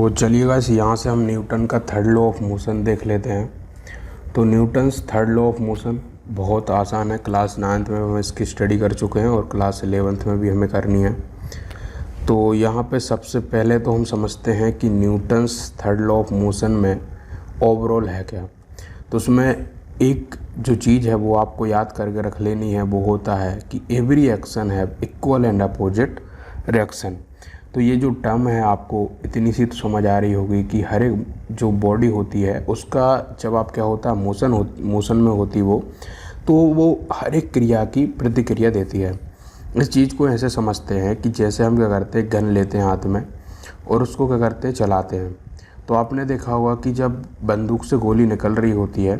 तो चलिए गाइस, यहाँ से हम न्यूटन का थर्ड लॉ ऑफ मोशन देख लेते हैं। तो Newton's third law of motion बहुत आसान है। क्लास 9th में हम इसकी स्टडी कर चुके हैं और क्लास 11th में भी हमें करनी है। तो यहाँ पे सबसे पहले तो हम समझते हैं कि Newton's third law of motion में ओवरऑल है क्या। तो उसमें एक जो चीज़ है वो आपको याद करके रख लेनी है, वो होता है कि एवरी एक्शन है इक्वल एंड अपोजिट रिएक्शन। तो ये जो टर्म है आपको इतनी सी तो समझ आ रही होगी कि हर एक जो बॉडी होती है उसका जब आप क्या होता है मोशन में होती तो वो हर एक क्रिया की प्रतिक्रिया देती है। इस चीज़ को ऐसे समझते हैं कि जैसे हम क्या करते हैं, गन लेते हैं हाथ में और उसको क्या करते हैं, चलाते हैं। तो आपने देखा होगा कि जब बंदूक से गोली निकल रही होती है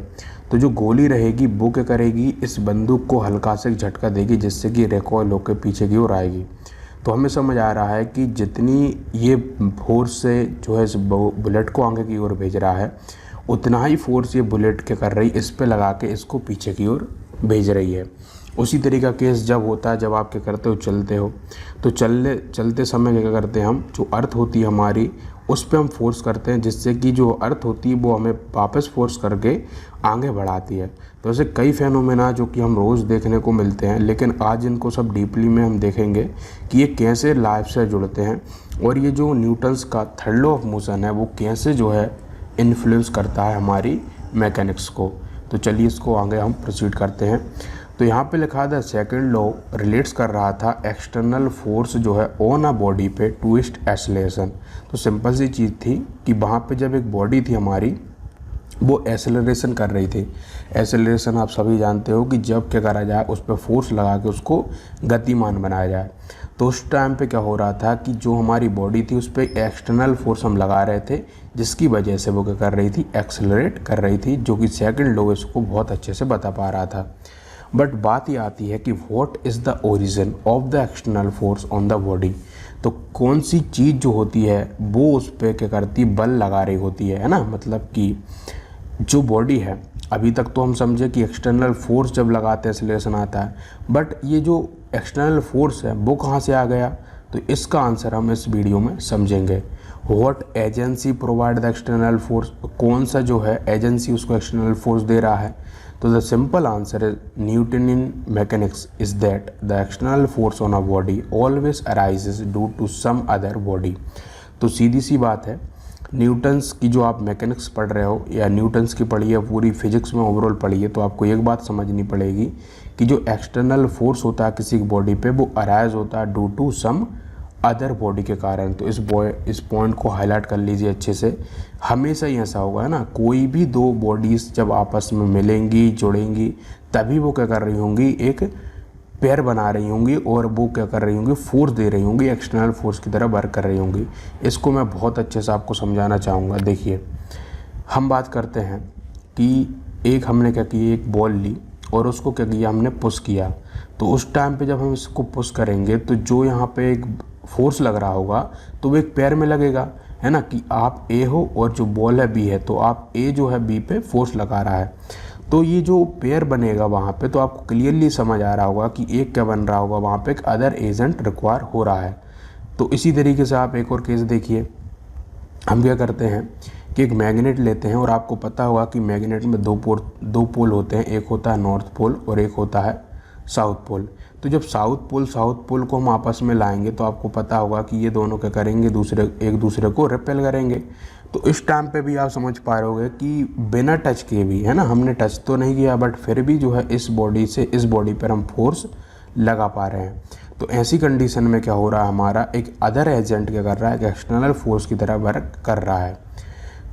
तो जो गोली रहेगी वो क्या करेगी, इस बंदूक को हल्का से झटका देगी जिससे कि रिकॉइल होकर पीछे की ओर आएगी। तो हमें समझ आ रहा है कि जितनी ये फोर्स से जो है इस बुलेट को आगे की ओर भेज रहा है, उतना ही फोर्स ये बुलेट क्या कर रही है, इस पे लगा के इसको पीछे की ओर भेज रही है। उसी तरीका केस जब होता है, जब आप क्या करते हो, चलते हो, तो चलते समय क्या करते हैं हम, जो अर्थ होती है हमारी उस पे हम फोर्स करते हैं जिससे कि जो अर्थ होती है वो हमें वापस फोर्स करके आगे बढ़ाती है। तो ऐसे कई फेनोमेना जो कि हम रोज़ देखने को मिलते हैं, लेकिन आज इनको सब डीपली में हम देखेंगे कि ये कैसे लाइफ से जुड़ते हैं और ये जो न्यूटन्स का थर्ड लॉ ऑफ मोशन है वो कैसे जो है इन्फ्लुएंस करता है हमारी मैकेनिक्स को। तो चलिए इसको आगे हम प्रोसीड करते हैं। तो यहाँ पे लिखा था सेकंड लॉ रिलेट्स कर रहा था एक्सटर्नल फोर्स जो है ऑन अ बॉडी पे ट्विस्ट एक्सेलरेशन। तो सिंपल सी चीज़ थी कि वहाँ पे जब एक बॉडी थी हमारी वो एक्सेलरेशन कर रही थी। एक्सेलरेशन आप सभी जानते हो कि जब क्या करा जाए, उस पर फोर्स लगा के उसको गतिमान बनाया जाए। तो उस टाइम पे क्या हो रहा था कि जो हमारी बॉडी थी उस पर एक्सटर्नल फोर्स हम लगा रहे थे जिसकी वजह से वो क्या कर रही थी, एक्सेलरेट कर रही थी, जो कि सेकंड लॉ इसको बहुत अच्छे से बता पा रहा था। बट बात ये आती है कि what is the origin of the external force on the body. तो कौन सी चीज़ जो होती है वो उस पर क्या करती, बल लगा रही होती है ना। मतलब कि जो बॉडी है, अभी तक तो हम समझे कि एक्सटर्नल फोर्स जब लगाते हैं एक्सेलरेशन आता है, बट ये जो एक्सटर्नल फोर्स है वो कहाँ से आ गया, तो इसका आंसर हम इस वीडियो में समझेंगे। What agency provide the external force, कौन सा जो है एजेंसी उसको एक्सटर्नल फोर्स दे रहा है। तो the simple answer is Newtonian mechanics is that the external force on a body always arises due to some other body. तो सीधी सी बात है, न्यूटन्स की जो आप मैकेनिक्स पढ़ रहे हो या न्यूटन्स की पढ़ी है, पूरी फिजिक्स में ओवरऑल पढ़ी है, तो आपको एक बात समझनी पड़ेगी कि जो एक्सटर्नल फोर्स होता है किसी बॉडी पे वो अराइज होता है due to some other body के कारण। तो इस पॉइंट को हाईलाइट कर लीजिए अच्छे से। हमेशा ही ऐसा होगा है ना, कोई भी दो बॉडीज़ जब आपस में मिलेंगी, जुड़ेंगी, तभी वो क्या कर रही होंगी, एक पेयर बना रही होंगी और वो क्या कर रही होंगी, फोर्स दे रही होंगी, एक्सटर्नल फोर्स की तरह वर्क कर रही होंगी। इसको मैं बहुत अच्छे से आपको समझाना चाहूँगा। देखिए, हम बात करते हैं कि एक हमने क्या किया, एक बॉल ली और उसको क्या किया, हमने पुश किया। तो उस टाइम पे जब हम इसको पुश करेंगे तो जो यहाँ पे एक फोर्स लग रहा होगा तो वो एक पेयर में लगेगा, है ना, कि आप ए हो और जो बॉल है बी है, तो आप ए जो है बी पे फोर्स लगा रहा है। तो ये जो पेयर बनेगा वहाँ पे, तो आपको क्लियरली समझ आ रहा होगा कि एक क्या बन रहा होगा, वहाँ पे एक अदर एजेंट रिक्वायर हो रहा है। तो इसी तरीके से आप एक और केस देखिए। हम क्या करते हैं कि एक मैग्नेट लेते हैं और आपको पता होगा कि मैग्नेट में दो पोल होते हैं, एक होता है नॉर्थ पोल और एक होता है साउथ पोल। तो जब साउथ पोल को हम आपस में लाएंगे तो आपको पता होगा कि ये दोनों क्या करेंगे, एक दूसरे को रिपेल करेंगे। तो इस टाइम पे भी आप समझ पा रहे होगे कि बिना टच किए भी, है ना, हमने टच तो नहीं किया बट फिर भी जो है इस बॉडी से इस बॉडी पर हम फोर्स लगा पा रहे हैं। तो ऐसी कंडीशन में क्या हो रहा है, हमारा एक अदर एजेंट क्या कर रहा है, एक एक्सटर्नल फोर्स की तरह वर्क कर रहा है।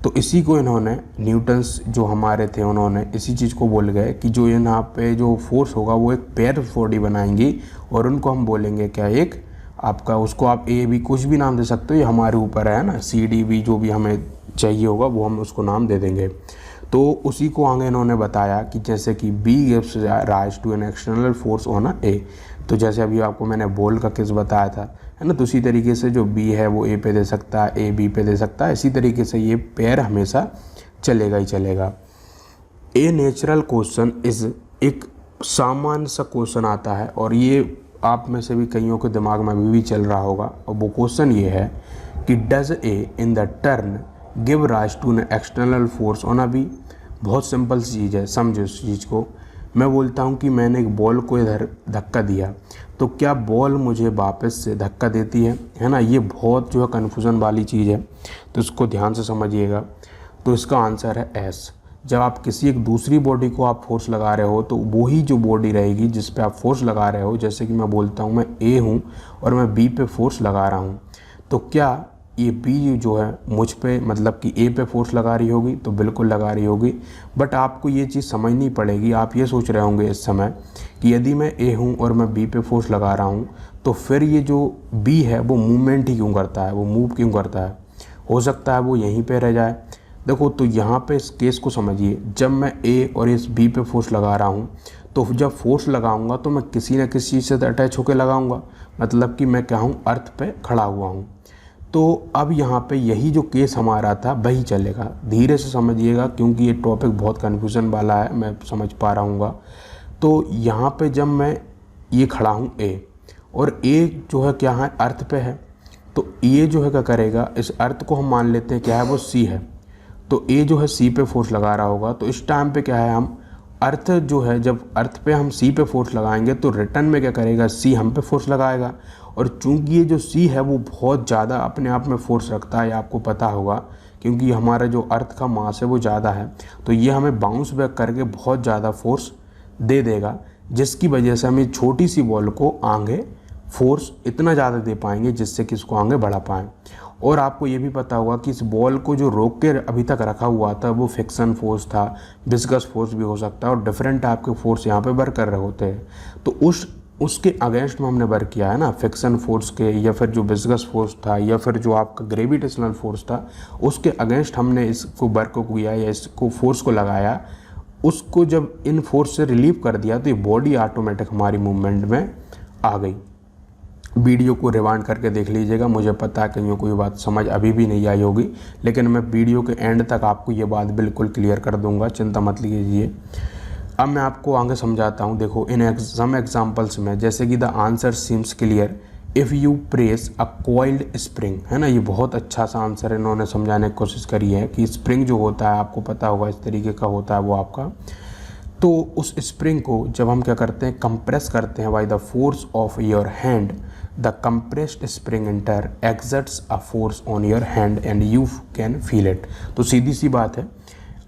तो इसी को इन्होंने, न्यूटन्स जो हमारे थे, उन्होंने इसी चीज़ को बोल गए कि जो यहाँ पे जो फोर्स होगा वो एक पेयर बॉडी बनाएंगी और उनको हम बोलेंगे क्या, एक आपका, उसको आप ए बी कुछ भी नाम दे सकते हो, ये हमारे ऊपर है ना, सी डी बी जो भी हमें चाहिए होगा वो हम उसको नाम दे देंगे। तो उसी को आगे इन्होंने बताया कि जैसे कि B gives rise to an external force on a A. तो जैसे अभी आपको मैंने बॉल का केस बताया था, है ना, तो उसी तरीके से जो बी है वो ए पे दे सकता है, ए बी पे दे सकता है। इसी तरीके से ये पेयर हमेशा चलेगा ही चलेगा। ए नेचुरल क्वेश्चन इज, एक सामान्य सा क्वेश्चन आता है और ये आप में से भी कईयों के दिमाग में अभी भी चल रहा होगा, और वो क्वेश्चन ये है कि does A in the turn give rise to an external force on a B. बहुत सिंपल सी चीज़ है, समझो इस चीज़ को। मैं बोलता हूँ कि मैंने एक बॉल को इधर धक्का दिया, तो क्या बॉल मुझे वापस से धक्का देती है ना। ये बहुत जो है कन्फ्यूज़न वाली चीज़ है, तो इसको ध्यान से समझिएगा। तो इसका आंसर है एस। जब आप किसी एक दूसरी बॉडी को आप फोर्स लगा रहे हो तो वही जो बॉडी रहेगी जिस पे आप फोर्स लगा रहे हो, जैसे कि मैं बोलता हूँ मैं ए हूँ और मैं बी पे फोर्स लगा रहा हूँ, तो क्या ये बी जो है मुझ पे मतलब कि ए पे फोर्स लगा रही होगी? तो बिल्कुल लगा रही होगी। बट आपको ये चीज़ समझनी पड़ेगी। आप ये सोच रहे होंगे इस समय कि यदि मैं ए हूँ और मैं बी पे फोर्स लगा रहा हूँ तो फिर ये जो बी है वो मूवमेंट ही क्यों करता है, वो मूव क्यों करता है? हो सकता है वो यहीं पे रह जाए। देखो, तो यहाँ पे इस केस को समझिए। जब मैं ए और इस बी पे फोर्स लगा रहा हूँ तो जब फोर्स लगाऊंगा तो मैं किसी न किसी चीज़ से अटैच होकर लगाऊंगा, मतलब कि मैं क्या हूँ, अर्थ पे खड़ा हुआ हूँ। तो अब यहाँ पे यही जो केस हमारा था वही चलेगा। धीरे से समझिएगा क्योंकि ये टॉपिक बहुत कन्फ्यूज़न वाला है, मैं समझ पा रहा हूँगा। तो यहाँ पे जब मैं ये खड़ा हूँ ए, और ए जो है क्या है, अर्थ पे है, तो ये जो है क्या करेगा, इस अर्थ को हम मान लेते हैं क्या है, वो सी है। तो ए जो है सी पे फोर्स लगा रहा होगा, तो इस टाइम पे क्या है, हम अर्थ जो है, जब अर्थ पे हम सी पे फोर्स लगाएंगे तो रिटर्न में क्या करेगा, सी हम पे फोर्स लगाएगा। और चूंकि ये जो सी है वो बहुत ज़्यादा अपने आप में फोर्स रखता है, आपको पता होगा, क्योंकि हमारा जो अर्थ का मास है वो ज़्यादा है, तो ये हमें बाउंस बैक करके बहुत ज़्यादा फोर्स दे देगा, जिसकी वजह से हम इस छोटी सी बॉल को आगे फोर्स इतना ज़्यादा दे पाएंगे जिससे कि इसको आगे बढ़ा पाएँ। और आपको ये भी पता होगा कि इस बॉल को जो रोक के अभी तक रखा हुआ था वो फ्रिक्शन फोर्स था, विस्कस फोर्स भी हो सकता है, और डिफरेंट टाइप के फोर्स यहाँ पे वर्क कर रहे होते हैं। तो उसके अगेंस्ट में हमने वर्क किया है ना, फ्रिक्शन फोर्स के, या फिर जो विस्कस फोर्स था, या फिर जो आपका ग्रेविटेशनल फोर्स था, उसके अगेंस्ट हमने इसको वर्क को किया या इसको फोर्स को लगाया। उसको जब इन फोर्स से रिलीव कर दिया तो ये बॉडी ऑटोमेटिक हमारी मूवमेंट में आ गई। वीडियो को रिवाइंड करके देख लीजिएगा, मुझे पता है कहीं कोई बात समझ अभी भी नहीं आई होगी, लेकिन मैं वीडियो के एंड तक आपको ये बात बिल्कुल क्लियर कर दूंगा, चिंता मत लीजिए। अब मैं आपको आगे समझाता हूँ। देखो, इन सम एग्जांपल्स में, जैसे कि the answer seems clear if you press a coiled spring, है ना। ये बहुत अच्छा सा आंसर इन्होंने समझाने की कोशिश करी है कि स्प्रिंग जो होता है, आपको पता होगा इस तरीके का होता है वो आपका। तो उस स्प्रिंग को जब हम क्या करते हैं, कंप्रेस करते हैं by the force of your hand, the compressed spring inter exerts a force on your hand and you can feel it. तो सीधी सी बात है,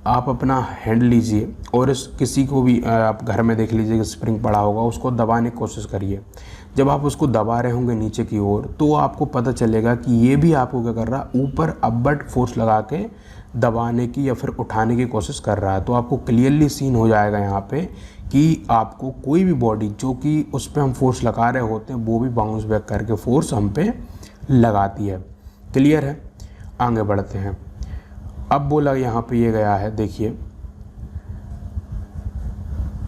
आप अपना हैंड लीजिए और इस किसी को भी आप घर में देख लीजिए कि स्प्रिंग पड़ा होगा, उसको दबाने की कोशिश करिए। जब आप उसको दबा रहे होंगे नीचे की ओर, तो आपको पता चलेगा कि ये भी आपको क्या कर रहा है, ऊपर अपवर्ड फोर्स लगा के दबाने की या फिर उठाने की कोशिश कर रहा है। तो आपको क्लियरली सीन हो जाएगा यहाँ पे कि आपको कोई भी बॉडी जो कि उस पर हम फोर्स लगा रहे होते हैं वो भी बाउंस बैक करके फोर्स हम पे लगाती है। क्लियर है? आगे बढ़ते हैं। अब बोला यहाँ पे ये गया है, देखिए,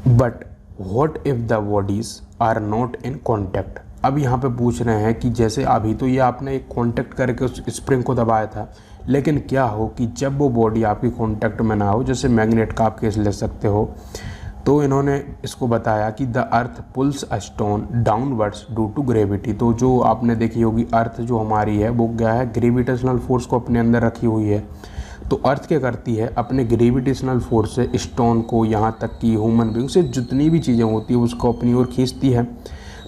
but what if the bodies are not in contact. अब यहाँ पे पूछ रहे हैं कि जैसे अभी तो ये आपने एक कॉन्टैक्ट करके उस स्प्रिंग को दबाया था, लेकिन क्या हो कि जब वो बॉडी आपकी कॉन्टैक्ट में ना हो, जैसे मैग्नेट का आप केस ले सकते हो। तो इन्होंने इसको बताया कि the earth pulls a stone downwards due to gravity. तो जो आपने देखी होगी, अर्थ जो हमारी है वो क्या है, ग्रेविटेशनल फोर्स को अपने अंदर रखी हुई है। तो अर्थ क्या करती है, अपने ग्रेविटेशनल फोर्स से स्टोन को, यहाँ तक कि ह्यूमन बीइंग से जितनी भी चीज़ें होती है उसको अपनी ओर खींचती है।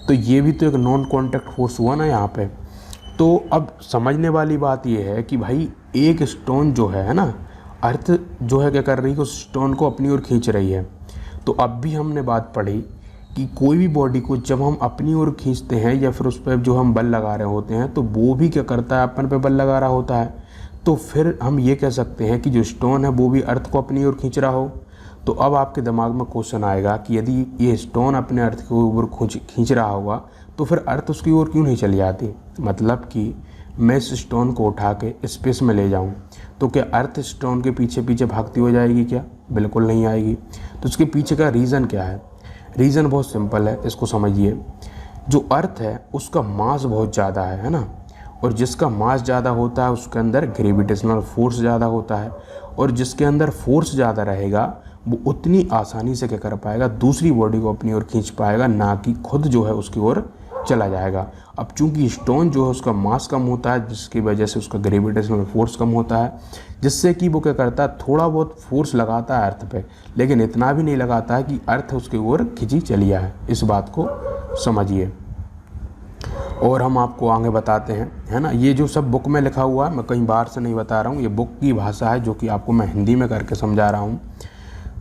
तो ये भी तो एक नॉन कॉन्टैक्ट फोर्स हुआ ना यहाँ पे। तो अब समझने वाली बात ये है कि भाई एक स्टोन जो है ना, अर्थ जो है क्या कर रही है, उस स्टोन को अपनी ओर खींच रही है। तो अब भी हमने बात पढ़ी कि कोई भी बॉडी को जब हम अपनी ओर खींचते हैं या फिर उस पर जो हम बल लगा रहे होते हैं, तो वो भी क्या करता है, अपन पे बल लगा रहा होता है। तो फिर हम ये कह सकते हैं कि जो स्टोन है वो भी अर्थ को अपनी ओर खींच रहा हो। तो अब आपके दिमाग में क्वेश्चन आएगा कि यदि ये स्टोन अपने अर्थ की ओर खींच रहा होगा तो फिर अर्थ उसकी ओर क्यों नहीं चली जाती। मतलब कि मैं इस स्टोन को उठा के स्पेस में ले जाऊं तो क्या अर्थ स्टोन के पीछे पीछे भागती हो जाएगी क्या? बिल्कुल नहीं आएगी। तो इसके पीछे का रीज़न क्या है? रीज़न बहुत सिंपल है, इसको समझिए। जो अर्थ है उसका मास बहुत ज़्यादा है ना, और जिसका मास ज़्यादा होता है उसके अंदर ग्रेविटेशनल फोर्स ज़्यादा होता है, और जिसके अंदर फोर्स ज़्यादा रहेगा वो उतनी आसानी से क्या कर पाएगा, दूसरी बॉडी को अपनी ओर खींच पाएगा, ना कि खुद जो है उसकी ओर चला जाएगा। अब चूंकि स्टोन जो है उसका मास कम होता है, जिसकी वजह से उसका ग्रेविटेशनल फोर्स कम होता है, जिससे कि वो क्या करता है, थोड़ा बहुत फोर्स लगाता है अर्थ पे, लेकिन इतना भी नहीं लगाता है कि अर्थ उसकी ओर खिंची चली आए। इस बात को समझिए और हम आपको आगे बताते हैं, है ना। ये जो सब बुक में लिखा हुआ है, मैं कहीं बाहर से नहीं बता रहा हूँ, ये बुक की भाषा है जो कि आपको मैं हिंदी में करके समझा रहा हूँ।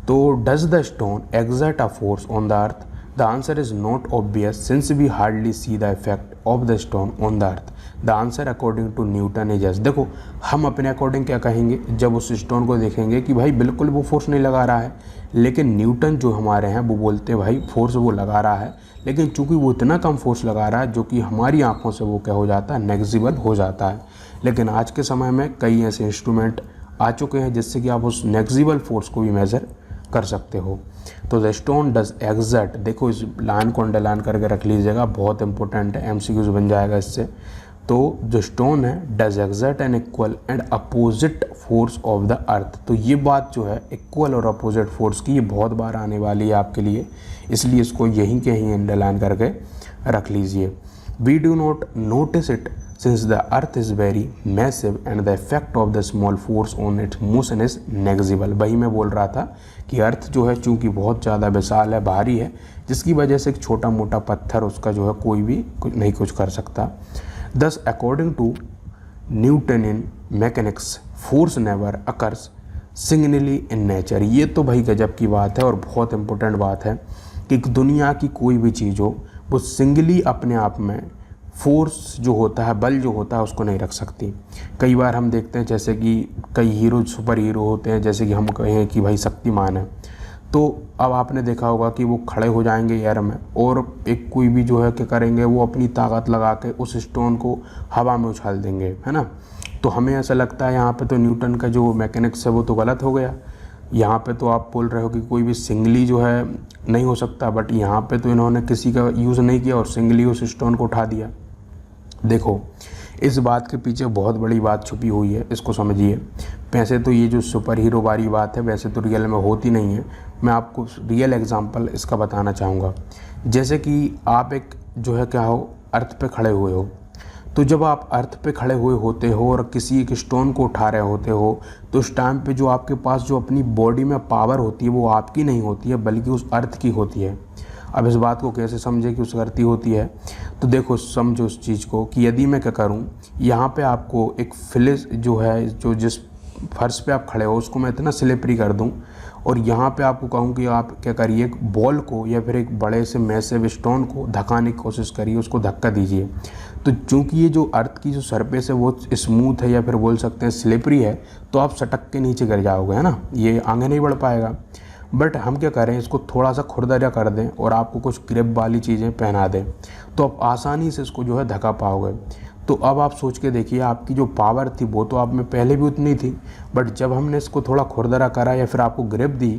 तो does the stone exert a force on the earth? The answer is not obvious since we hardly see the effect of the stone on the earth. The answer according to Newton is yes. देखो हम अपने according क्या कहेंगे जब उस stone को देखेंगे कि भाई बिल्कुल वो फोर्स नहीं लगा रहा है, लेकिन न्यूटन जो हमारे हैं वो बोलते हैं भाई फोर्स वो लगा रहा है, लेकिन चूंकि वो इतना कम फोर्स लगा रहा है जो कि हमारी आंखों से वो क्या हो जाता है, नेग्लिजिबल हो जाता है। लेकिन आज के समय में कई ऐसे इंस्ट्रूमेंट आ चुके हैं जिससे कि आप उस नेग्लिजिबल फोर्स को भी मेज़र कर सकते हो। तो द स्टोन डज एक्सर्ट, देखो इस लाइन को अंडरलाइन करके रख लीजिएगा, बहुत इंपॉर्टेंट है, एमसीक्यूज बन जाएगा इससे। तो जो स्टोन है does exert an equal and opposite force of the earth. तो ये बात जो है इक्वल और अपोजिट फोर्स की, ये बहुत बार आने वाली है आपके लिए, इसलिए इसको यहीं के यहीं अंडरलाइन करके रख लीजिए। We do not notice it since the earth is very massive and the effect of the small force on its motion is negligible. वही मैं बोल रहा था कि अर्थ जो है चूँकि बहुत ज़्यादा विशाल है, भारी है, जिसकी वजह से एक छोटा मोटा पत्थर उसका जो है कोई भी नहीं कुछ कर सकता। Thus, according to Newton in mechanics, force never occurs singly in nature। ये तो भाई गजब की बात है और बहुत इंपॉर्टेंट बात है कि दुनिया की कोई भी चीज़ हो वो सिंगली अपने आप में फोर्स जो होता है, बल जो होता है, उसको नहीं रख सकती। कई बार हम देखते हैं जैसे कि कई हीरो सुपर हीरो होते हैं, जैसे कि हम कहें कि भाई शक्तिमान है, तो अब आपने देखा होगा कि वो खड़े हो जाएंगे एयर में और एक कोई भी जो है क्या करेंगे, वो अपनी ताकत लगा के उस स्टोन को हवा में उछाल देंगे, है ना। तो हमें ऐसा लगता है यहाँ पे तो न्यूटन का जो मैकेनिक्स है वो तो गलत हो गया। यहाँ पे तो आप बोल रहे हो कि कोई भी सिंगली जो है नहीं हो सकता, बट यहाँ पे तो इन्होंने किसी का यूज़ नहीं किया और सिंगली उस स्टोन को उठा दिया। देखो इस बात के पीछे बहुत बड़ी बात छुपी हुई है, इसको समझिए। वैसे तो ये जो सुपर हीरो वाली बात है वैसे तो रियल में होती नहीं है, मैं आपको रियल एग्जांपल इसका बताना चाहूँगा। जैसे कि आप एक जो है क्या हो, अर्थ पे खड़े हुए हो, तो जब आप अर्थ पे खड़े हुए होते हो और किसी एक स्टोन को उठा रहे होते हो, तो उस टाइम पे जो आपके पास जो अपनी बॉडी में पावर होती है वो आपकी नहीं होती है बल्कि उस अर्थ की होती है। अब इस बात को कैसे समझे कि उस करती होती है, तो देखो समझो उस चीज़ को कि यदि मैं क्या करूं, यहाँ पे आपको एक फ्लिज जो है, जो जिस फर्श पे आप खड़े हो उसको मैं इतना स्लिपरी कर दूं और यहाँ पे आपको कहूँ कि आप क्या करिए, एक बॉल को या फिर एक बड़े से मैसिव स्टोन को धक्काने की कोशिश करिए, उसको धक्का दीजिए। तो चूँकि ये जो अर्थ की जो सरफेस है वो स्मूथ है या फिर बोल सकते हैं स्लिपरी है, तो आप सटक के नीचे गिर जाओगे, है ना, ये आगे नहीं बढ़ पाएगा। बट हम क्या करें, इसको थोड़ा सा खुरदरा कर दें और आपको कुछ ग्रिप वाली चीज़ें पहना दें, तो आप आसानी से इसको जो है धक्का पाओगे। तो अब आप सोच के देखिए, आपकी जो पावर थी वो तो आप में पहले भी उतनी थी, बट जब हमने इसको थोड़ा खुरदरा करा या फिर आपको ग्रिप दी,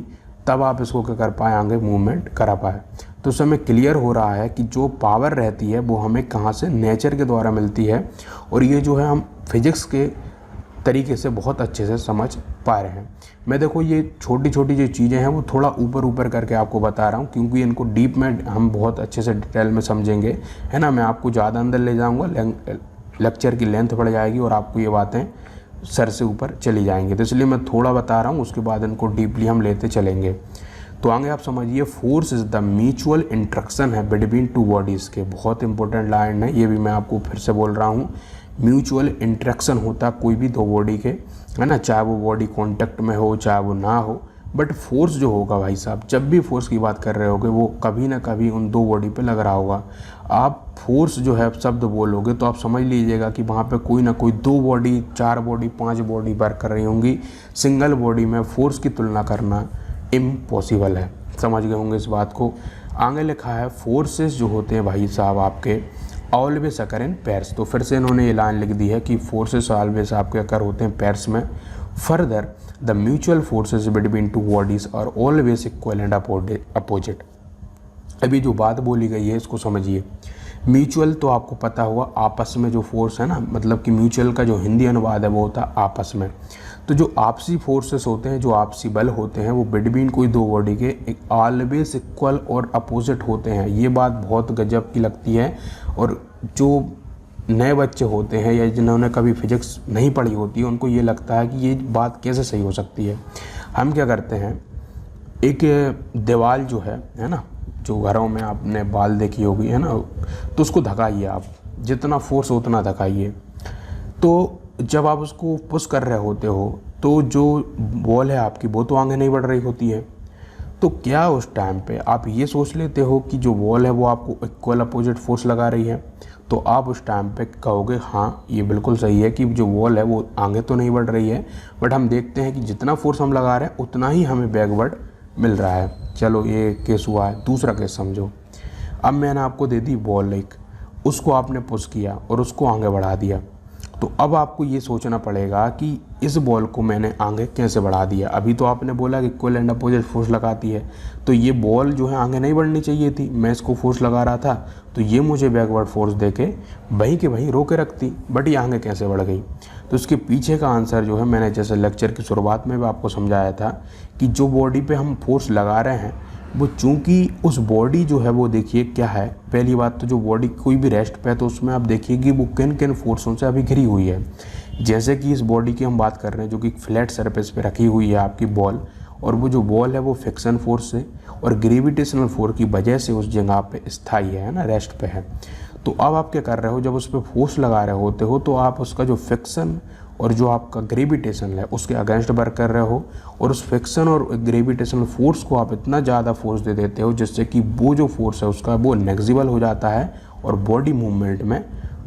तब आप इसको क्या कर पाए, आगे मूवमेंट करा पाए। तो उससे हमें क्लियर हो रहा है कि जो पावर रहती है वो हमें कहाँ से, नेचर के द्वारा मिलती है, और ये जो है हम फिजिक्स के तरीके से बहुत अच्छे से समझ पा रहे हैं। मैं देखो ये छोटी छोटी जो चीज़ें हैं वो थोड़ा ऊपर ऊपर करके आपको बता रहा हूँ, क्योंकि इनको डीप में हम बहुत अच्छे से डिटेल में समझेंगे, है ना। मैं आपको ज़्यादा अंदर ले जाऊँगा, लेक्चर की लेंथ बढ़ जाएगी और आपको ये बातें सर से ऊपर चली जाएंगी, तो इसलिए मैं थोड़ा बता रहा हूँ, उसके बाद इनको डीपली हम लेते चलेंगे। तो आगे आप समझिए, force is the mutual interaction है बिटवीन टू बॉडीज़ के। बहुत इंपॉर्टेंट लाइन है, ये भी मैं आपको फिर से बोल रहा हूँ। म्यूचुअल इंट्रैक्शन होता है कोई भी दो बॉडी के, है ना, चाहे वो बॉडी कांटेक्ट में हो चाहे वो ना हो, बट फोर्स जो होगा भाई साहब, जब भी फोर्स की बात कर रहे होगे वो कभी ना कभी उन दो बॉडी पे लग रहा होगा। आप फोर्स जो है शब्द बोलोगे तो आप समझ लीजिएगा कि वहाँ पे कोई ना कोई दो बॉडी, चार बॉडी, पांच बॉडी वर्क कर रही होंगी। सिंगल बॉडी में फोर्स की तुलना करना इम्पॉसिबल है, समझ गए होंगे इस बात को। आगे लिखा है, फोर्सेस जो होते हैं भाई साहब आपके ऑलवेज अकर इन पेयर्स। तो फिर से इन्होंने ये लाइन लिख दी है कि फोर्सेस ऑलवेज आपके अकर होते हैं पेयर्स में। Further the mutual forces between two bodies are always equal and opposite. अभी जो बात बोली गई है इसको समझिए। म्यूचुअल तो आपको पता होगा, आपस में जो फोर्स है ना, मतलब कि म्यूचुअल का जो हिंदी अनुवाद है वो होता है आपस में। तो जो आपसी फोर्सेस होते हैं, जो आपसी बल होते हैं, वो बिटवीन कोई दो बॉडी के एक ऑलवेज इक्वल और अपोजिट होते हैं। ये बात बहुत गजब की लगती है, और जो नए बच्चे होते हैं या जिन्होंने कभी फिजिक्स नहीं पढ़ी होती है उनको ये लगता है कि ये बात कैसे सही हो सकती है। हम क्या करते हैं, एक दीवार जो है ना, जो घरों में आपने बाल देखी होगी है ना, तो उसको धकाइए आप, जितना फोर्स उतना धकाइए। तो जब आप उसको पुश कर रहे होते हो तो जो बॉल है आपकी वो तो आगे नहीं बढ़ रही होती है। तो क्या उस टाइम पे आप ये सोच लेते हो कि जो बॉल है वो आपको इक्वल अपोजिट फोर्स लगा रही है, तो आप उस टाइम पे कहोगे हाँ ये बिल्कुल सही है कि जो बॉल है वो आगे तो नहीं बढ़ रही है, बट हम देखते हैं कि जितना फोर्स हम लगा रहे हैं उतना ही हमें बैकवर्ड मिल रहा है। चलो ये केस हुआ है। दूसरा केस समझो, अब मैंने आपको दे दी बॉल एक, उसको आपने पुश किया और उसको आगे बढ़ा दिया। तो अब आपको ये सोचना पड़ेगा कि इस बॉल को मैंने आगे कैसे बढ़ा दिया। अभी तो आपने बोला कि इक्वल एंड अपोजिट फोर्स लगाती है, तो ये बॉल जो है आगे नहीं बढ़नी चाहिए थी, मैं इसको फोर्स लगा रहा था तो ये मुझे बैकवर्ड फोर्स देके वहीं के वहीं रोके रखती, बट ये आगे कैसे बढ़ गई। तो इसके पीछे का आंसर जो है मैंने जैसे लेक्चर की शुरुआत में भी आपको समझाया था कि जो बॉडी पे हम फोर्स लगा रहे हैं वो चूंकि उस बॉडी जो है वो देखिए क्या है, पहली बात तो जो बॉडी कोई भी रेस्ट पे है तो उसमें आप देखिए कि वो किन किन फोर्सों से अभी घिरी हुई है। जैसे कि इस बॉडी की हम बात कर रहे हैं जो कि फ्लैट सरफेस पे रखी हुई है आपकी बॉल, और वो जो बॉल है वो फ्रिक्शन फोर्स से और ग्रेविटेशनल फोर्स की वजह से उस जगह पे स्थायी है ना, रेस्ट पे है। तो अब आप क्या कर रहे हो, जब उस पर फोर्स लगा रहे होते हो तो आप उसका जो फ्रिक्शन और जो आपका ग्रेविटेशन है उसके अगेंस्ट वर्क कर रहे हो, और उस फ्रिक्शन और ग्रेविटेशनल फोर्स को आप इतना ज़्यादा फोर्स दे देते हो जिससे कि वो जो फोर्स है उसका वो नेग्लिजिबल हो जाता है और बॉडी मूवमेंट में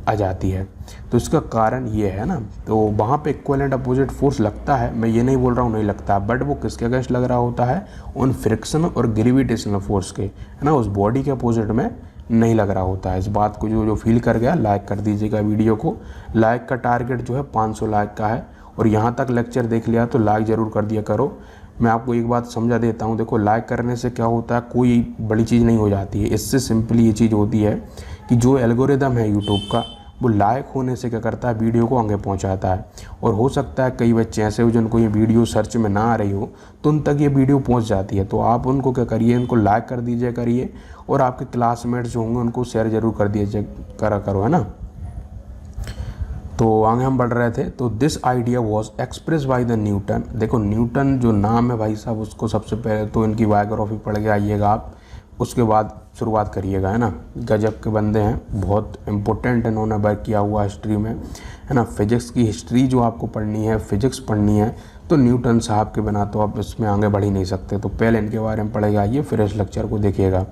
आ जाती है। तो इसका कारण ये है ना, तो वहाँ पे इक्वल एंड अपोजिट फोर्स लगता है, मैं ये नहीं बोल रहा हूँ नहीं लगता, बट वो किसके अगेंस्ट लग रहा होता है, उन फ्रिक्शन और ग्रेविटेशनल फोर्स के, है ना, उस बॉडी के अपोजिट में नहीं लग रहा होता है। इस बात को जो फील कर गया लाइक कर दीजिएगा वीडियो को। लाइक का टारगेट जो है 500 लाइक का है, और यहाँ तक लेक्चर देख लिया तो लाइक ज़रूर कर दिया करो। मैं आपको एक बात समझा देता हूँ, देखो लाइक करने से क्या होता है, कोई बड़ी चीज़ नहीं हो जाती है। इससे सिंपली ये चीज़ होती है कि जो एल्गोरिदम है यूट्यूब का वो लाइक होने से क्या करता है, वीडियो को आगे पहुंचाता है। और हो सकता है कई बच्चे ऐसे हो जिनको ये वीडियो सर्च में ना आ रही हो तो उन तक ये वीडियो पहुंच जाती है। तो आप उनको क्या करिए, इनको लाइक कर दीजिए करिए, और आपके क्लासमेट्स जो होंगे उनको शेयर जरूर कर दीजिए करो, है ना। तो आगे हम बढ़ रहे थे, तो this idea was express by the Newton. देखो न्यूटन जो नाम है भाई साहब, उसको सबसे पहले तो इनकी बायोग्राफी पढ़ के आइएगा आप, उसके बाद शुरुआत करिएगा, है ना। गजब के बंदे हैं, बहुत इम्पोर्टेंट इन्होंने वर्क किया हुआ हिस्ट्री में, है ना। फिजिक्स की हिस्ट्री जो आपको पढ़नी है, फिजिक्स पढ़नी है, तो न्यूटन साहब के बिना तो आप इसमें आगे बढ़ ही नहीं सकते। तो पहले इनके बारे में पढ़ेगा आइए, फिर इस लेक्चर को देखिएगा।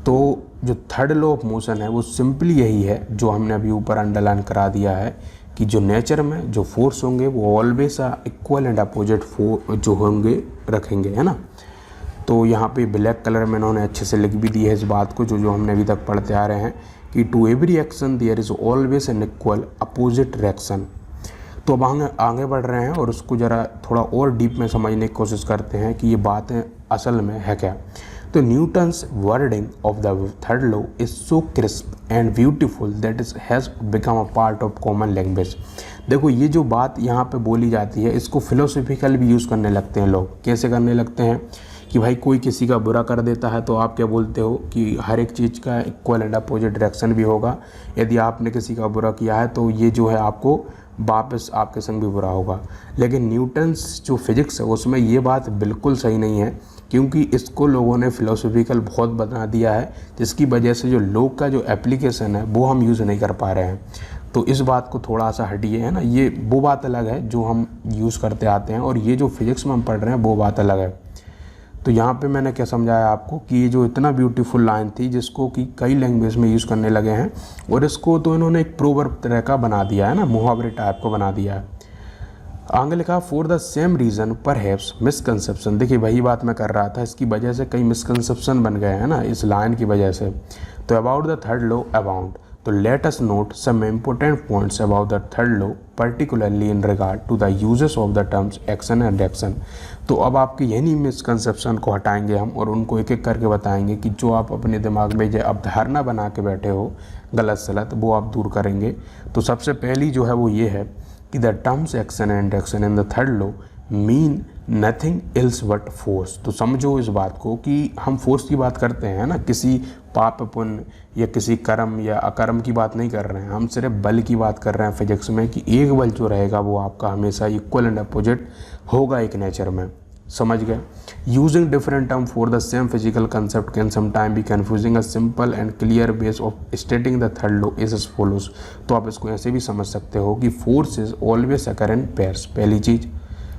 तो जो थर्ड लॉ ऑफ मोशन है वो सिंपली यही है जो हमने अभी ऊपर अंडरलाइन करा दिया है कि जो नेचर में जो फोर्स होंगे वो ऑलवेज इक्वल एंड अपोजिट जो होंगे रखेंगे, है ना। तो यहाँ पे ब्लैक कलर में इन्होंने अच्छे से लिख भी दी है इस बात को, जो हमने अभी तक पढ़ते आ रहे हैं कि to every action there is always an equal opposite reaction. तो अब आगे बढ़ रहे हैं और उसको ज़रा थोड़ा और डीप में समझने की कोशिश करते हैं कि ये बातें असल में है क्या। तो Newton's wording of the third law is so crisp and beautiful that is has become a part of common language. देखो ये जो बात यहाँ पे बोली जाती है इसको फिलोसफिकल भी यूज़ करने लगते हैं लोग। कैसे करने लगते हैं कि भाई कोई किसी का बुरा कर देता है तो आप क्या बोलते हो कि हर एक चीज़ का इक्वल एंड अपोजिट रिएक्शन भी होगा। यदि आपने किसी का बुरा किया है तो ये जो है आपको वापस आपके संग भी बुरा होगा। लेकिन न्यूटन्स जो फिजिक्स है उसमें ये बात बिल्कुल सही नहीं है, क्योंकि इसको लोगों ने फिलोसफिकल बहुत बना दिया है, जिसकी वजह से जो लोग का जो एप्लीकेशन है वो हम यूज़ नहीं कर पा रहे हैं। तो इस बात को थोड़ा सा हटिए, है ना। ये वो बात अलग है जो हम यूज़ करते आते हैं, और ये जो फिजिक्स में हम पढ़ रहे हैं वो बात अलग है। तो यहाँ पे मैंने क्या समझाया आपको कि ये जो इतना ब्यूटीफुल लाइन थी जिसको कि कई लैंग्वेज में यूज़ करने लगे हैं, और इसको तो इन्होंने एक प्रोवर्ब तरह का बना दिया है ना, मुहावरे टाइप को बना दिया है। आगे लिखा for the same reason perhaps misconception. देखिए वही बात मैं कर रहा था, इसकी वजह से कई मिसकंसेप्शन बन गए हैं ना इस लाइन की वजह से। तो about the third law abound, तो let us note some important points about the third law particularly in regard to the uses of the terms action and reaction. तो अब आपके यही मिसकंसेप्शन को हटाएंगे हम और उनको एक एक करके बताएंगे कि जो आप अपने दिमाग में जो अवधारणा बना के बैठे हो गलत सलत, वो आप दूर करेंगे। तो सबसे पहली जो है वो ये है कि the terms action and reaction in the third law mean nothing else but force. तो समझो इस बात को कि हम फोर्स की बात करते हैं ना, किसी पाप पुण्य या किसी कर्म या अकर्म की बात नहीं कर रहे हैं, हम सिर्फ बल की बात कर रहे हैं फिजिक्स में, कि एक बल जो रहेगा वो आपका हमेशा इक्वल एंड अपोजिट होगा एक नेचर में। समझ गए। Using different term for the same physical concept can sometime be confusing. A simple and clear base of stating the third law is as follows. तो आप इसको ऐसे भी समझ सकते हो कि force is always occur in pairs. पहली चीज़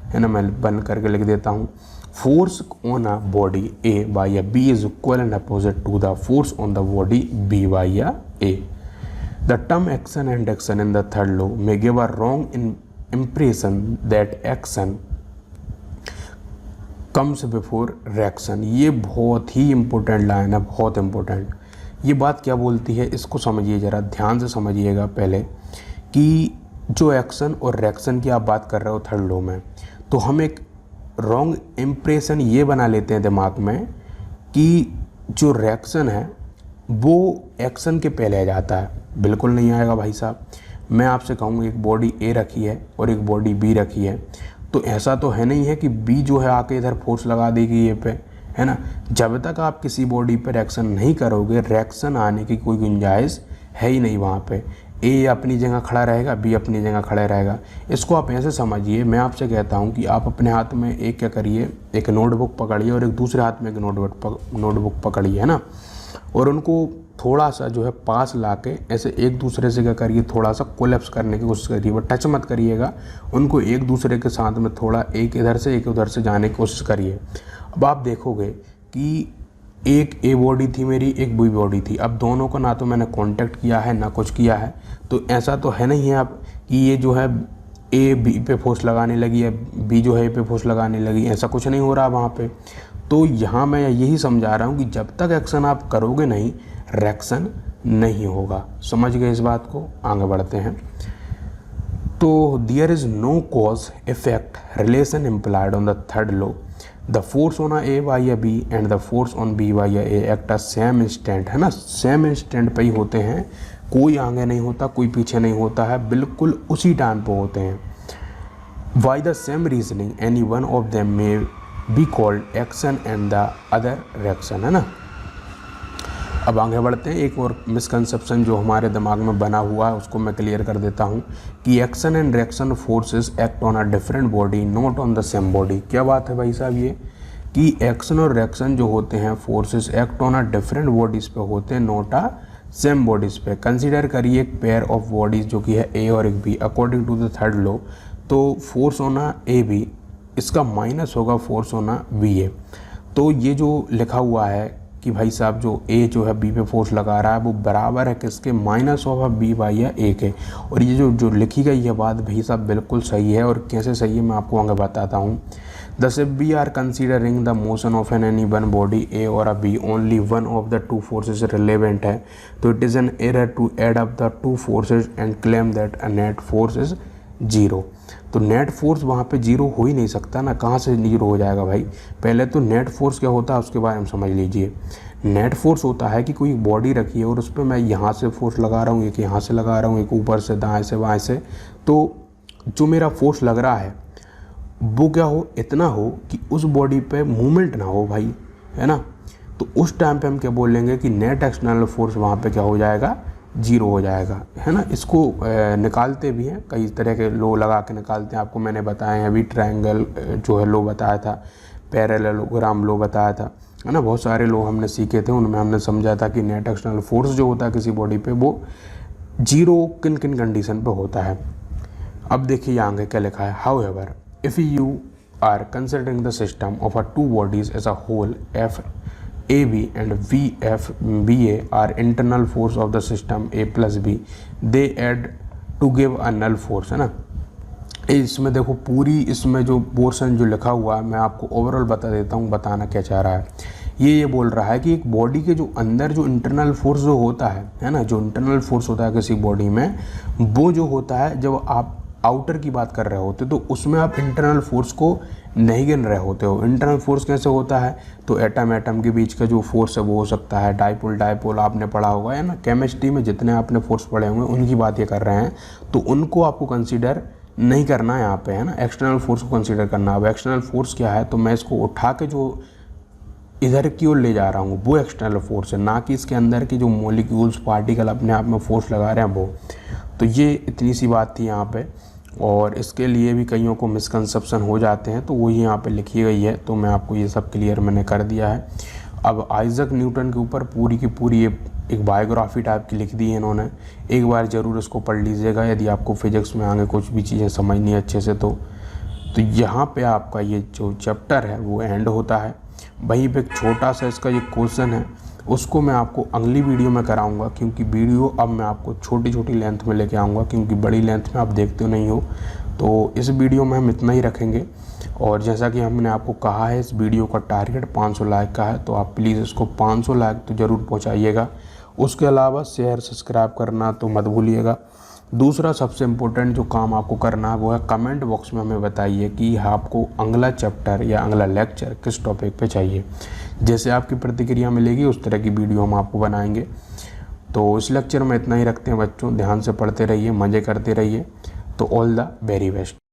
है ना, मैं बंद करके लिख देता हूँ, force on a body A by B is equal and opposite to the force on the body B by A. The term action and reaction in the third law may give a wrong impression that action comes before reaction। ये बहुत ही important line है, बहुत important. ये बात क्या बोलती है इसको समझिए, ज़रा ध्यान से समझिएगा पहले, कि जो एक्शन और रिएक्शन की आप बात कर रहे हो थर्ड लॉ में, तो हम एक रॉन्ग इम्प्रेशन ये बना लेते हैं दिमाग में कि जो रिएक्शन है वो एक्शन के पहले आ जाता है। बिल्कुल नहीं आएगा भाई साहब। मैं आपसे कहूँ एक बॉडी ए रखी है और एक बॉडी बी रखी है, तो ऐसा तो है नहीं है कि बी जो है आके इधर फोर्स लगा देगी ए पे, है ना। जब तक आप किसी बॉडी पर रिएक्शन नहीं करोगे, रिएक्शन आने की कोई गुंजाइश है ही नहीं वहाँ पे। ए अपनी जगह खड़ा रहेगा, बी अपनी जगह खड़ा रहेगा। इसको आप ऐसे समझिए, मैं आपसे कहता हूँ कि आप अपने हाथ में एक क्या करिए, एक नोटबुक पकड़िए और एक दूसरे हाथ में एक नोटबुक पकड़िए, है ना, और उनको थोड़ा सा जो है पास लाके ऐसे एक दूसरे से क्या करिए, थोड़ा सा कोलैप्स करने की कोशिश करिए। बट टच मत करिएगा उनको, एक दूसरे के साथ में थोड़ा एक इधर से एक उधर से जाने की कोशिश करिए। अब आप देखोगे कि एक ए बॉडी थी मेरी, एक बी बॉडी थी। अब दोनों को ना तो मैंने कांटेक्ट किया है ना कुछ किया है, तो ऐसा तो है नहीं है अब कि ये जो है ए बी पे फोर्स लगाने लगी है, बी जो है ए पे फोर्स लगाने लगी, ऐसा कुछ नहीं हो रहा वहाँ पे। तो यहाँ मैं यही समझा रहा हूँ कि जब तक एक्शन आप करोगे नहीं, रिएक्शन नहीं होगा। समझ गए इस बात को, आगे बढ़ते हैं। तो there is no cause effect relation implied on the third law. The force on A by A B and the force on B by A act a same instant, है ना, सेम इंस्टेंट पे ही होते हैं। कोई आगे नहीं होता, कोई पीछे नहीं होता है, बिल्कुल उसी टाइम पे होते हैं। By the same reasoning any one of them may be called action and the other reaction, है ना। अब आगे बढ़ते हैं। एक और मिसकंसेप्शन जो हमारे दिमाग में बना हुआ है उसको मैं क्लियर कर देता हूँ कि action and reaction forces act on a different body not on the same body. क्या बात है भाई साहब, ये कि एक्शन और रिएक्शन जो होते हैं forces act on a different bodies पे होते हैं, नॉट अ सेम बॉडीज़ पे। कंसिडर करिए एक पेयर ऑफ बॉडीज़ जो कि है ए और एक B. According to the third law, तो force on a A B, इसका माइनस होगा force on a B A. तो ये जो लिखा हुआ है कि भाई साहब जो ए जो है बी पे फोर्स लगा रहा है वो बराबर है किसके, माइनस ऑफ बी बाई या ए के। और ये जो लिखी गई है बात भाई साहब बिल्कुल सही है। और कैसे सही है मैं आपको आगे बताता हूँ। Thus if we are considering the motion of an any one body A और a B, only one of the two forces relevant है, तो it is an error to add up the two forces and claim that a net force is zero. तो net force वहाँ पे zero हो ही नहीं सकता ना, कहाँ से जीरो हो जाएगा भाई। पहले तो नेट फोर्स क्या होता है उसके बारे में समझ लीजिए। नेट फोर्स होता है कि कोई बॉडी रखी है और उस पर मैं यहाँ से फोर्स लगा रहा हूँ, एक यहाँ से लगा रहा हूँ, एक ऊपर से दाएं से बाएं से, तो जो मेरा फोर्स लग रहा है वो क्या हो, इतना हो कि उस बॉडी पे मूवमेंट ना हो भाई, है ना। तो उस टाइम पे हम क्या बोलेंगे कि नेट एक्सटर्नल फोर्स वहाँ पे क्या हो जाएगा, जीरो हो जाएगा, है ना। इसको निकालते भी हैं, कई तरह के लो लगा के निकालते हैं, आपको मैंने बताए हैं अभी। ट्रायंगल जो है लो बताया था, पैरेललोग्राम लो बताया था, है ना। बहुत सारे लो हमने सीखे थे, उनमें हमने समझा था कि नेट एक्सटर्नल फोर्स जो होता है किसी बॉडी पे वो जीरो किन किन कंडीशन पे होता है। अब देखिए आगे क्या लिखा है। However if you are considering the system of a two bodies as a whole, F AB and VFBA are internal force of the system A plus B. They add to give a null force, है ना। इसमें देखो पूरी इसमें जो portion जो लिखा हुआ है मैं आपको ओवरऑल बता देता हूँ, बताना क्या चाह रहा है। ये बोल रहा है कि एक बॉडी के जो अंदर जो इंटरनल फोर्स जो होता है ना, जो इंटरनल फोर्स होता है किसी बॉडी में, वो जो होता है जब आप आउटर की बात कर रहे होते तो उसमें आप इंटरनल फोर्स को नहीं गिन रहे होते हो। इंटरनल फोर्स कैसे होता है, तो एटम एटम के बीच का जो फोर्स है वो हो सकता है, डाइपोल डाइपोल आपने पढ़ा होगा, है ना। केमिस्ट्री में जितने आपने फोर्स पढ़े होंगे उनकी बात ये कर रहे हैं, तो उनको आपको कंसीडर नहीं करना है यहाँ पे, है ना, एक्सटर्नल फोर्स को कंसीडर करना। अब एक्सटर्नल फोर्स क्या है, तो मैं इसको उठा के जो इधर की ओर ले जा रहा हूँ वो एक्सटर्नल फोर्स है, ना कि इसके अंदर के जो मॉलिक्यूल्स पार्टिकल अपने आप में फोर्स लगा रहे हैं वो। तो ये इतनी सी बात थी यहाँ पे, और इसके लिए भी कईयों को मिसकंसेप्शन हो जाते हैं, तो वही यहाँ पे लिखी गई है। तो मैं आपको ये सब क्लियर मैंने कर दिया है। अब आइजक न्यूटन के ऊपर पूरी की पूरी एक बायोग्राफी टाइप की लिख दी है इन्होंने। एक बार ज़रूर इसको पढ़ लीजिएगा यदि आपको फिज़िक्स में आगे कुछ भी चीज़ें समझनी है अच्छे से। तो यहाँ पे आपका ये जो चैप्टर है वो एंड होता है। वहीं पे एक छोटा सा इसका ये क्वेश्चन है, उसको मैं आपको अगली वीडियो में कराऊंगा, क्योंकि वीडियो अब मैं आपको छोटी छोटी लेंथ में लेके आऊँगा, क्योंकि बड़ी लेंथ में आप देखते नहीं हो। तो इस वीडियो में हम इतना ही रखेंगे। और जैसा कि हमने आपको कहा है, इस वीडियो का टारगेट 500 लाइक का है, तो आप प्लीज़ इसको 500 लाइक तो ज़रूर पहुँचाइएगा। उसके अलावा शेयर सब्सक्राइब करना तो मत भूलिएगा। दूसरा सबसे इम्पोर्टेंट जो काम आपको करना है वो है कमेंट बॉक्स में हमें बताइए कि आपको अगला चैप्टर या अगला लेक्चर किस टॉपिक पे चाहिए। जैसे आपकी प्रतिक्रिया मिलेगी उस तरह की वीडियो हम आपको बनाएंगे। तो इस लेक्चर में इतना ही रखते हैं बच्चों, ध्यान से पढ़ते रहिए, मज़े करते रहिए। तो ऑल द वेरी बेस्ट।